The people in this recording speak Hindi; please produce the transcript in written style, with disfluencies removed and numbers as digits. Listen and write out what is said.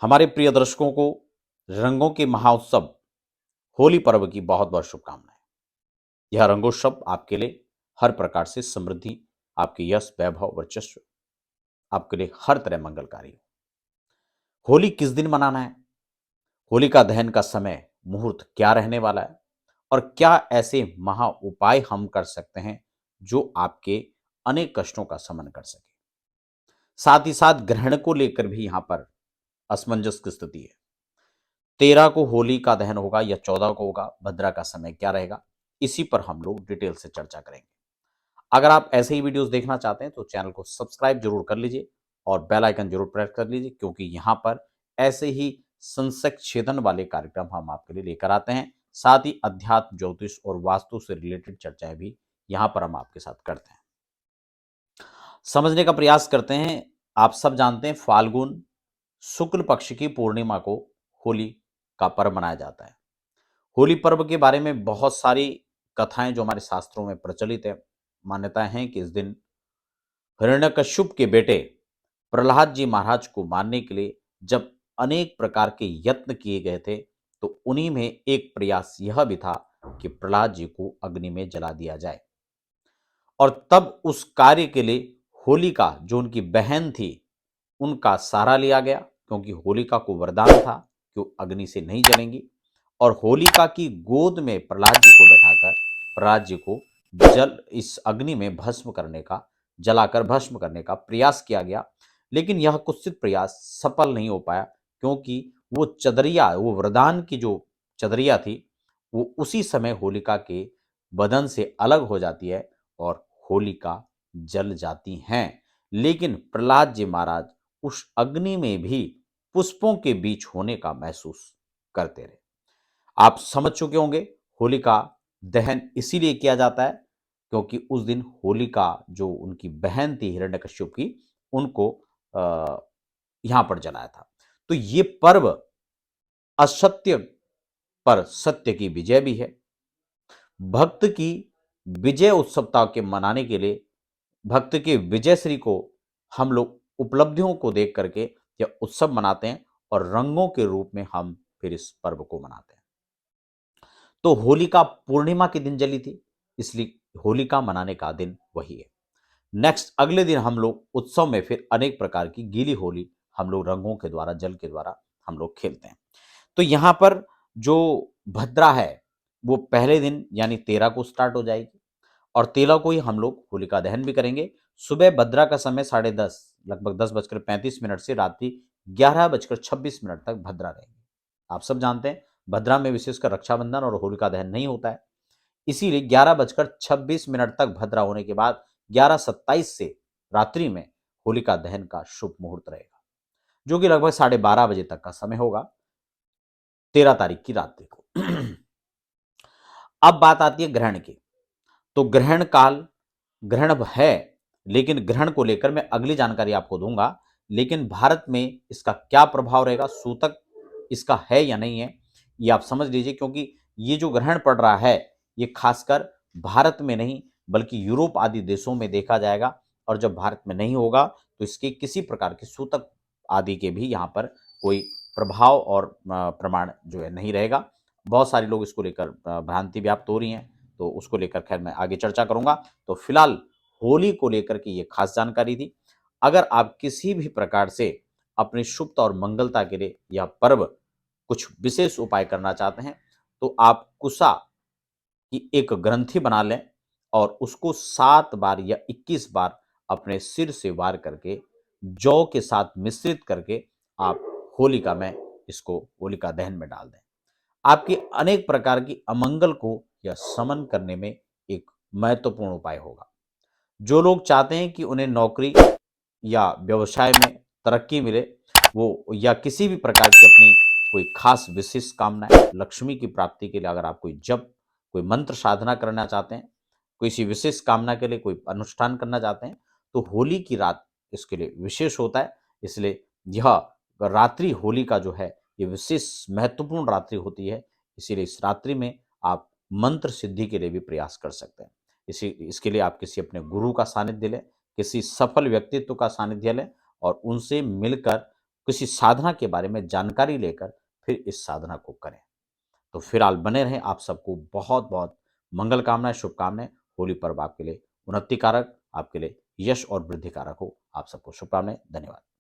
हमारे प्रिय दर्शकों को रंगों के महाउत्सव होली पर्व की बहुत बहुत शुभकामनाएं। यह रंगोत्सव आपके लिए हर प्रकार से समृद्धि, आपके यश, वैभव, वर्चस्व, आपके लिए हर तरह मंगलकारी हो। होली किस दिन मनाना है, होलिका दहन का समय मुहूर्त क्या रहने वाला है और क्या ऐसे महा उपाय हम कर सकते हैं जो आपके अनेक कष्टों का शमन कर सके। साथ ही साथ ग्रहण को लेकर भी यहां पर असमंजस की स्थिति है। 13 को होली का दहन होगा या 14 को होगा, भद्रा का समय क्या रहेगा, इसी पर हम लोग डिटेल से चर्चा करेंगे। अगर आप ऐसे ही वीडियोस देखना चाहते हैं तो चैनल को सब्सक्राइब जरूर कर लीजिए और बेल आइकन जरूर प्रेस कर लीजिए, क्योंकि यहाँ पर ऐसे ही संशय छेदन वाले कार्यक्रम हम आपके लिए लेकर आते हैं। साथ ही अध्यात्म, ज्योतिष और वास्तु से रिलेटेड चर्चाएं भी यहाँ पर हम आपके साथ करते हैं। समझने का प्रयास करते हैं। आप सब जानते हैं फाल्गुन शुक्ल पक्ष की पूर्णिमा को होली का पर्व मनाया जाता है। होली पर्व के बारे में बहुत सारी कथाएं जो हमारे शास्त्रों में प्रचलित है। मान्यता है कि इस दिन हिरण्यकश्यप के बेटे प्रहलाद जी महाराज को मारने के लिए जब अनेक प्रकार के यत्न किए गए थे, तो उन्हीं में एक प्रयास यह भी था कि प्रहलाद जी को अग्नि में जला दिया जाए। और तब उस कार्य के लिए होलिका जो उनकी बहन थी, उनका सहारा लिया गया, क्योंकि होलिका को वरदान था कि वो अग्नि से नहीं जलेंगी। और होलिका की गोद में प्रहलाद जी को बैठाकर प्रहलाद जी को जल इस अग्नि में भस्म करने का, जलाकर भस्म करने का प्रयास किया गया। लेकिन यह कुत्सित प्रयास सफल नहीं हो पाया, क्योंकि वो चदरिया, वो वरदान की जो चदरिया थी, वो उसी समय होलिका के बदन से अलग हो जाती है और होलिका जल जाती हैं। लेकिन प्रहलाद जी महाराज उस अग्नि में भी पुष्पों के बीच होने का महसूस करते रहे। आप समझ चुके होंगे, होलिका दहन इसीलिए किया जाता है क्योंकि उस दिन होलिका जो उनकी बहन थी हिरण्यकश्यप की, उनको यहां पर जलाया था। तो ये पर्व असत्य पर सत्य की विजय भी है। भक्त की विजय उत्सवता के मनाने के लिए भक्त के विजय श्री को हम लोग उपलब्धियों को देख करके यह उत्सव मनाते हैं और रंगों के रूप में हम फिर इस पर्व को मनाते हैं। तो होलिका पूर्णिमा के दिन जली थी, इसलिए होलिका मनाने का दिन वही है। नेक्स्ट अगले दिन हम लोग उत्सव में फिर अनेक प्रकार की गीली होली हम लोग रंगों के द्वारा, जल के द्वारा हम लोग खेलते हैं। तो यहां पर जो भद्रा है वो पहले दिन यानी 13 को स्टार्ट हो जाएगी और 13 को ही हम लोग होलिका दहन भी करेंगे। सुबह भद्रा का समय 10:30, लगभग 10:35 से रात्रि 11:26 तक भद्रा रहेगी। आप सब जानते हैं भद्रा में विशेषकर रक्षाबंधन और होलिका दहन नहीं होता है, इसीलिए 11:26 तक भद्रा होने के बाद 11:27 से रात्रि में होलिका दहन का शुभ मुहूर्त रहेगा, जो कि लगभग 12:30 तक का समय होगा 13 तारीख की रात्रि को। अब बात आती है ग्रहण की। तो ग्रहण काल, ग्रहण है, लेकिन ग्रहण को लेकर मैं अगली जानकारी आपको दूंगा। लेकिन भारत में इसका क्या प्रभाव रहेगा, सूतक इसका है या नहीं है, ये आप समझ लीजिए, क्योंकि ये जो ग्रहण पड़ रहा है ये खासकर भारत में नहीं बल्कि यूरोप आदि देशों में देखा जाएगा। और जब भारत में नहीं होगा तो इसके किसी प्रकार के सूतक आदि के भी यहाँ पर कोई प्रभाव और प्रमाण जो है नहीं रहेगा। बहुत सारे लोग इसको लेकर भ्रांति व्याप्त हो रही हैं, तो उसको लेकर खैर मैं आगे चर्चा करूंगा। तो फिलहाल होली को लेकर के ये खास जानकारी थी। अगर आप किसी भी प्रकार से अपनी शुभता और मंगलता के लिए यह पर्व कुछ विशेष उपाय करना चाहते हैं, तो आप कुशा की एक ग्रंथि बना लें और उसको 7 बार या 21 बार अपने सिर से वार करके जौ के साथ मिश्रित करके आप होलिका में इसको होलिका दहन में डाल दें। आपकी अनेक प्रकार की अमंगल को यह शमन करने में एक महत्वपूर्ण उपाय होगा। जो लोग चाहते हैं कि उन्हें नौकरी या व्यवसाय में तरक्की मिले, वो या किसी भी प्रकार की अपनी कोई खास विशेष कामनाएं, लक्ष्मी की प्राप्ति के लिए अगर आप कोई जप, कोई मंत्र साधना करना चाहते हैं, किसी विशेष कामना के लिए कोई अनुष्ठान करना चाहते हैं, तो होली की रात इसके लिए विशेष होता है। इसलिए यह रात्रि होली का जो है ये विशेष महत्वपूर्ण रात्रि होती है। इसीलिए इस रात्रि में आप मंत्र सिद्धि के लिए भी प्रयास कर सकते हैं। इसके लिए आप किसी अपने गुरु का सानिध्य लें, किसी सफल व्यक्तित्व का सानिध्य लें और उनसे मिलकर किसी साधना के बारे में जानकारी लेकर फिर इस साधना को करें। तो फिलहाल बने रहें। आप सबको बहुत बहुत मंगल कामनाएं, शुभकामनाएं। होली पर्व आपके लिए उन्नति कारक, आपके लिए यश और वृद्धि कारक हो। आप सबको शुभकामनाएं। धन्यवाद।